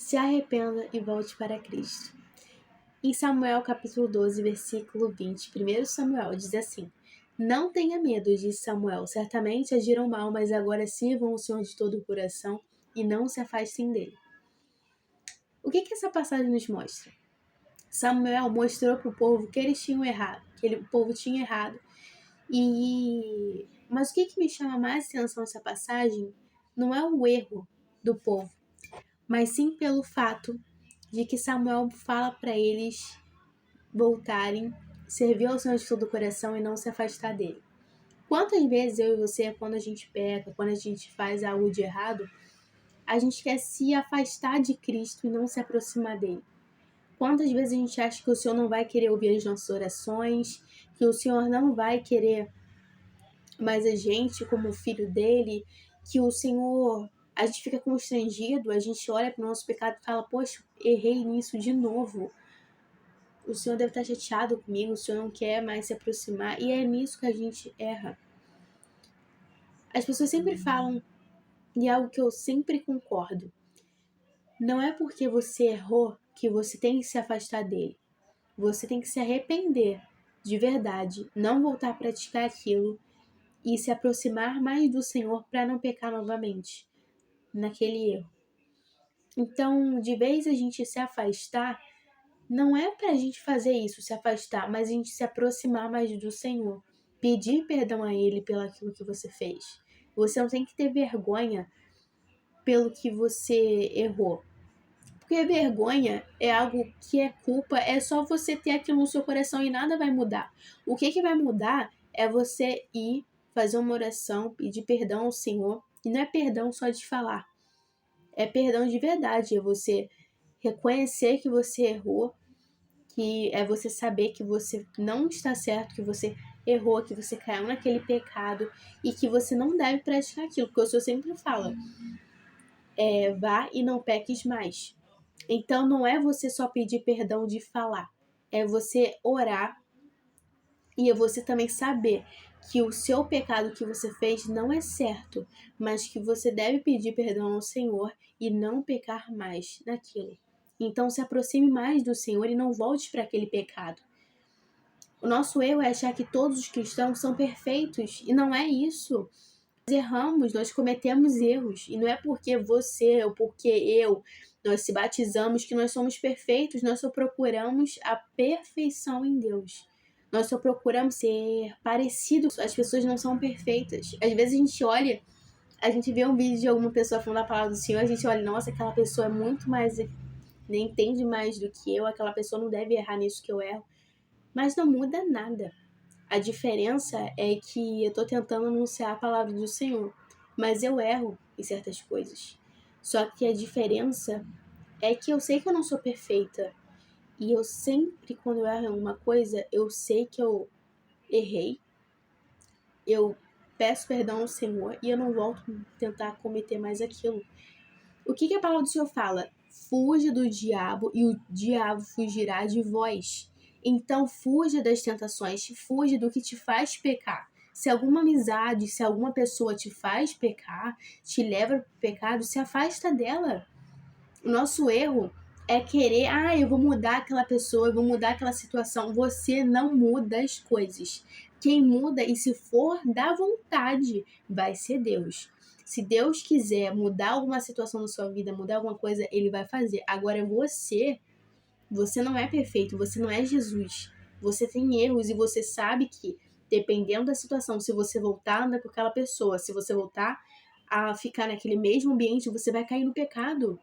se arrependa e volte para Cristo. Em Samuel capítulo 12, versículo 20, 1 Samuel diz assim: Não tenha medo, disse Samuel, certamente agiram mal, mas agora sirvam o Senhor de todo o coração e não se afastem dele. O que essa passagem nos mostra? Samuel mostrou para o povo que eles tinham errado, o povo tinha errado. Mas o que me chama mais atenção nessa passagem não é o erro do povo, mas sim pelo fato de que Samuel fala para eles voltarem, servir ao Senhor de todo o coração e não se afastar dele. Quantas vezes eu e você, quando a gente peca, quando a gente faz algo de errado, a gente quer se afastar de Cristo e não se aproximar dele? Quantas vezes a gente acha que o Senhor não vai querer ouvir as nossas orações, que o Senhor não vai querer mais a gente como filho dele, que o Senhor, a gente fica constrangido, a gente olha para o nosso pecado e fala, poxa, errei nisso de novo. O Senhor deve estar chateado comigo, o Senhor não quer mais se aproximar, e é nisso que a gente erra. As pessoas sempre falam, e é algo que eu sempre concordo, não é porque você errou que você tem que se afastar dele. Você tem que se arrepender de verdade, não voltar a praticar aquilo e se aproximar mais do Senhor para não pecar novamente naquele erro. Então, de vez a gente se afastar, não é para a gente fazer isso, se afastar, mas a gente se aproximar mais do Senhor, pedir perdão a Ele pelo aquilo que você fez. Você não tem que ter vergonha pelo que você errou. Porque vergonha é algo que é culpa, é só você ter aquilo no seu coração e nada vai mudar. O que vai mudar é você ir fazer uma oração, pedir perdão ao Senhor, e não é perdão só de falar, é perdão de verdade, é você reconhecer que você errou, que é você saber que você não está certo, que você errou, que você caiu naquele pecado e que você não deve praticar aquilo, porque o Senhor sempre fala, vá e não peques mais. Então não é você só pedir perdão de falar, é você orar e é você também saber que o seu pecado que você fez não é certo, mas que você deve pedir perdão ao Senhor e não pecar mais naquilo. Então se aproxime mais do Senhor e não volte para aquele pecado. O nosso erro é achar que todos os cristãos são perfeitos, e não é isso. Nós erramos, nós cometemos erros, e não é porque você ou porque nós se batizamos que nós somos perfeitos, nós só procuramos a perfeição em Deus. Nós só procuramos ser parecidos, as pessoas não são perfeitas. Às vezes a gente olha, a gente vê um vídeo de alguma pessoa falando a palavra do Senhor, a gente olha, nossa, aquela pessoa é muito mais, nem entende mais do que eu, aquela pessoa não deve errar nisso que eu erro. Mas não muda nada. A diferença é que eu estou tentando anunciar a palavra do Senhor, mas eu erro em certas coisas. Só que a diferença é que eu sei que eu não sou perfeita. E eu sempre, quando eu erro em alguma coisa, eu sei que eu errei. Eu peço perdão ao Senhor e eu não volto a tentar cometer mais aquilo. O que a palavra do Senhor fala? Fuja do diabo e o diabo fugirá de vós. Então fuja das tentações, fuja do que te faz pecar. Se alguma amizade, se alguma pessoa te faz pecar, te leva para o pecado, se afasta dela. O nosso erro é querer, eu vou mudar aquela pessoa, eu vou mudar aquela situação. Você não muda as coisas. Quem muda, e se for da vontade, vai ser Deus. Se Deus quiser mudar alguma situação na sua vida, mudar alguma coisa, Ele vai fazer. Agora você não é perfeito, você não é Jesus. Você tem erros e você sabe que, dependendo da situação, se você voltar a andar com aquela pessoa, se você voltar a ficar naquele mesmo ambiente, você vai cair no pecado.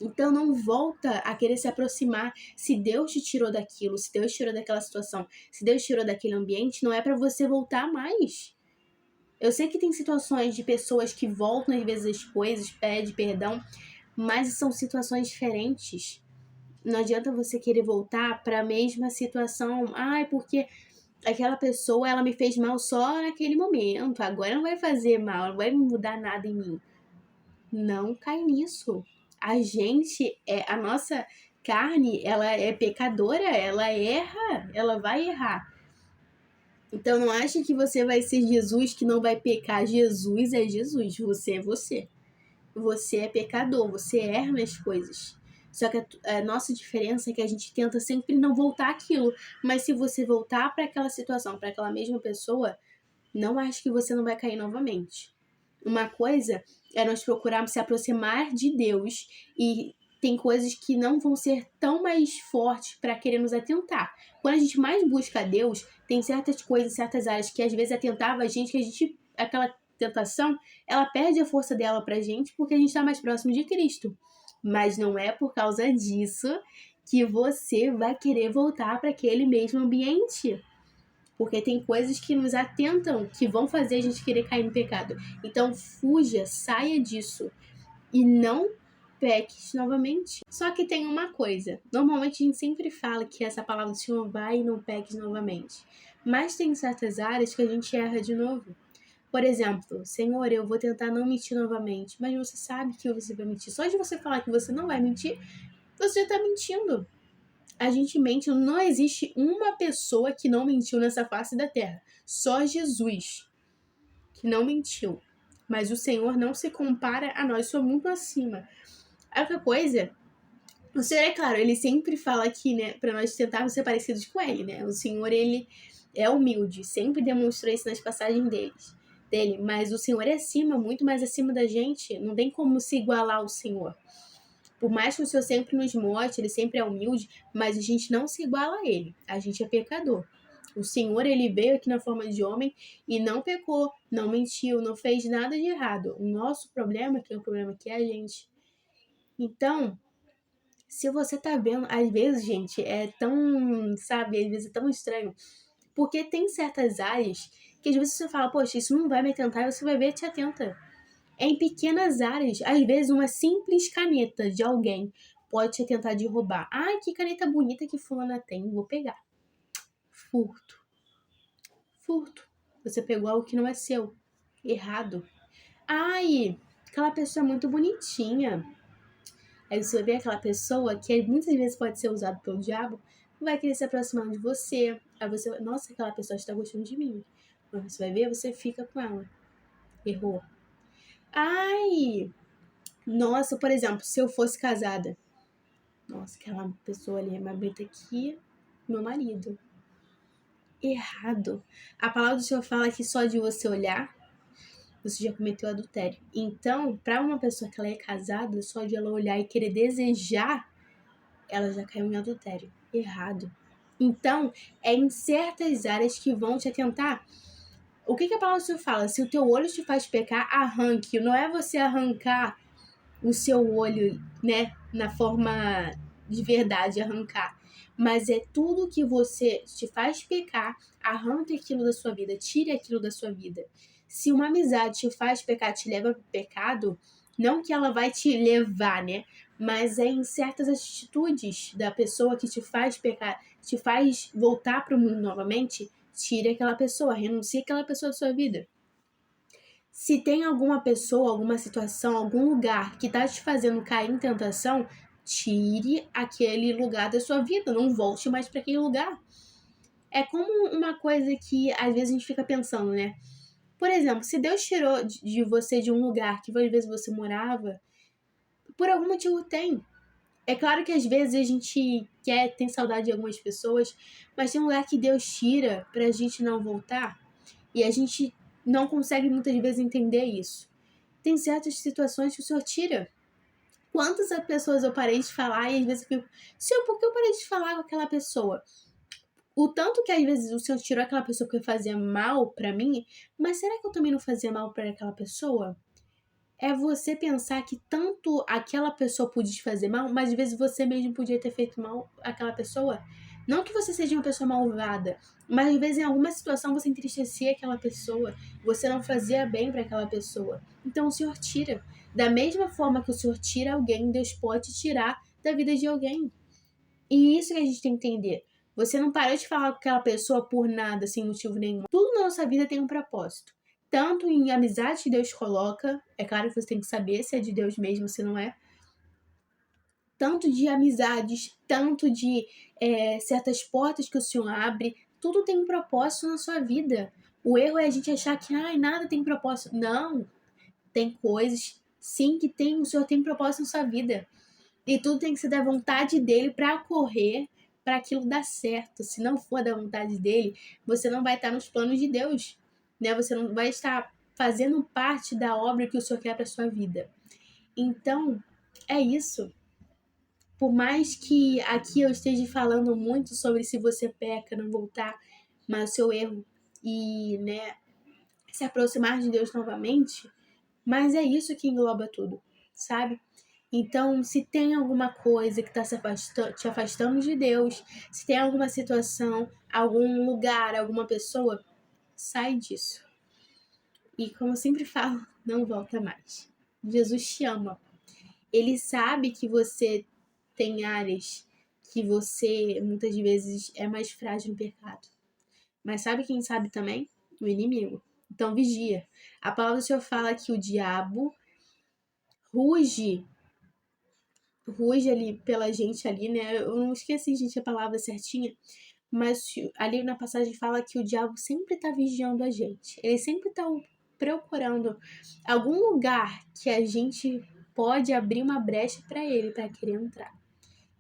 Então não volta a querer se aproximar. Se Deus te tirou daquilo, se Deus te tirou daquela situação, se Deus te tirou daquele ambiente, não é para você voltar mais. Eu sei que tem situações de pessoas que voltam às vezes as coisas, pedem perdão, mas são situações diferentes. Não adianta você querer voltar para a mesma situação. Porque aquela pessoa, ela me fez mal só naquele momento. Agora não vai fazer mal, não vai mudar nada em mim. Não cai nisso. A nossa carne, ela é pecadora, ela erra, ela vai errar. Então não acha que você vai ser Jesus que não vai pecar. Jesus é Jesus, você é você. você é pecador, você erra nas coisas. Só que a nossa diferença é que a gente tenta sempre não voltar àquilo. Mas se você voltar para aquela situação, para aquela mesma pessoa, não acho que você não vai cair novamente. Uma coisa é nós procurarmos se aproximar de Deus e tem coisas que não vão ser tão mais fortes para querer nos atentar. Quando a gente mais busca a Deus, tem certas coisas, certas áreas que às vezes atentava a gente, que a gente, aquela tentação, ela perde a força dela pra gente porque a gente está mais próximo de Cristo. Mas não é por causa disso que você vai querer voltar para aquele mesmo ambiente. Porque tem coisas que nos atentam, que vão fazer a gente querer cair no pecado. Então fuja, saia disso. E não peques novamente. Só que tem uma coisa. Normalmente a gente sempre fala que essa palavra do Senhor vai e não peques novamente. Mas tem certas áreas que a gente erra de novo. Por exemplo, Senhor, eu vou tentar não mentir novamente. Mas você sabe que você vai mentir. Só de você falar que você não vai mentir, você já está mentindo. A gente mente, não existe uma pessoa que não mentiu nessa face da terra. Só Jesus que não mentiu. Mas o Senhor não se compara a nós, somos muito acima. A outra coisa, o Senhor, é claro, ele sempre fala aqui, né, pra nós tentarmos ser parecidos com ele, né? O Senhor, ele é humilde, sempre demonstrou isso nas passagens dele. Mas o Senhor é acima, muito mais acima da gente. Não tem como se igualar ao Senhor. Por mais que o Senhor sempre nos mostre, ele sempre é humilde, mas a gente não se iguala a ele. A gente é pecador. O Senhor, ele veio aqui na forma de homem e não pecou, não mentiu, não fez nada de errado. O nosso problema, que é o problema que é a gente. Então, se você tá vendo, às vezes, gente, é tão, sabe, às vezes é tão estranho. Porque tem certas áreas que às vezes você fala, poxa, isso não vai me atentar, e você vai ver e te atenta. É em pequenas áreas. Às vezes, uma simples caneta de alguém pode te tentar de roubar. Ai, que caneta bonita que fulana tem. Vou pegar. Furto. Furto. Você pegou algo que não é seu. Errado. Ai, aquela pessoa é muito bonitinha. Aí você vai ver aquela pessoa que muitas vezes pode ser usada pelo diabo, vai querer se aproximar de você. Aí você vai, nossa, aquela pessoa está gostando de mim. Mas você vai ver, você fica com ela. Errou. Ai, nossa, por exemplo, se eu fosse casada. Nossa, aquela pessoa ali é mais bonita que meu marido. Errado. A palavra do Senhor fala que só de você olhar, você já cometeu adultério. Então, para uma pessoa que ela é casada, só de ela olhar e querer desejar, ela já caiu em adultério. Errado. Então, é em certas áreas que vão te atentar. O que a palavra do Senhor fala? Se o teu olho te faz pecar, arranque. Não é você arrancar o seu olho, né, na forma de verdade, arrancar. Mas é tudo que você te faz pecar, arranque aquilo da sua vida, tire aquilo da sua vida. Se uma amizade te faz pecar, te leva para o pecado, não que ela vai te levar, né? Mas é em certas atitudes da pessoa que te faz pecar, te faz voltar para o mundo novamente, tire aquela pessoa, renuncie aquela pessoa da sua vida. Se tem alguma pessoa, alguma situação, algum lugar que tá te fazendo cair em tentação, tire aquele lugar da sua vida, não volte mais para aquele lugar. É como uma coisa que às vezes a gente fica pensando, né? Por exemplo, se Deus tirou de você de um lugar que às vezes você morava, por algum motivo tem. É claro que às vezes a gente tem saudade de algumas pessoas, mas tem um lugar que Deus tira pra gente não voltar e a gente não consegue muitas vezes entender isso. Tem certas situações que o Senhor tira. Quantas pessoas eu parei de falar e às vezes eu fico, Senhor, por que eu parei de falar com aquela pessoa? O tanto que às vezes o Senhor tirou aquela pessoa que fazia mal pra mim, mas será que eu também não fazia mal pra aquela pessoa? É você pensar que tanto aquela pessoa podia te fazer mal, mas às vezes você mesmo podia ter feito mal àquela pessoa. Não que você seja uma pessoa malvada, mas às vezes em alguma situação você entristecia aquela pessoa, você não fazia bem para aquela pessoa. Então o Senhor tira. Da mesma forma que o Senhor tira alguém, Deus pode tirar da vida de alguém. E isso que a gente tem que entender. Você não parou de falar com aquela pessoa por nada, sem motivo nenhum. Tudo na nossa vida tem um propósito. Tanto em amizade que Deus coloca, é claro que você tem que saber se é de Deus mesmo, se não é. Tanto de amizades, tanto de certas portas que o Senhor abre, tudo tem um propósito na sua vida. O erro é a gente achar que nada tem propósito. Não, tem coisas sim, que o Senhor tem propósito na sua vida. E tudo tem que ser da vontade dele para correr, para aquilo dar certo. Se não for da vontade dele, você não vai estar nos planos de Deus, né? Você não vai estar fazendo parte da obra que o Senhor quer para sua vida. Então, é isso. Por mais que aqui eu esteja falando muito sobre se você peca, não voltar, mas o seu erro e, né, se aproximar de Deus novamente, mas é isso que engloba tudo, sabe? Então, se tem alguma coisa que está te afastando de Deus, se tem alguma situação, algum lugar, alguma pessoa, sai disso. E como eu sempre falo, não volta mais. Jesus te ama. Ele sabe que você tem áreas que você muitas vezes é mais frágil no pecado. Mas sabe quem sabe também? O inimigo. Então vigia. A palavra do Senhor fala que o diabo ruge ali pela gente ali, né? Eu não esqueci, gente, a palavra certinha, mas ali na passagem fala que o diabo sempre tá vigiando a gente. Ele sempre tá procurando algum lugar que a gente pode abrir uma brecha para ele, para querer entrar.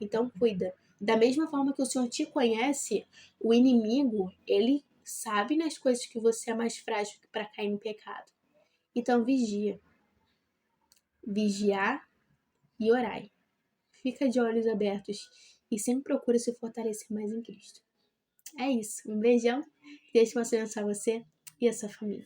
Então cuida. Da mesma forma que o Senhor te conhece, o inimigo, ele sabe nas coisas que você é mais frágil para cair no pecado. Então vigia. Vigiar e orai. Fica de olhos abertos e sempre procura se fortalecer mais em Cristo. É isso. Um beijão. Deus te abençoe você e a sua família.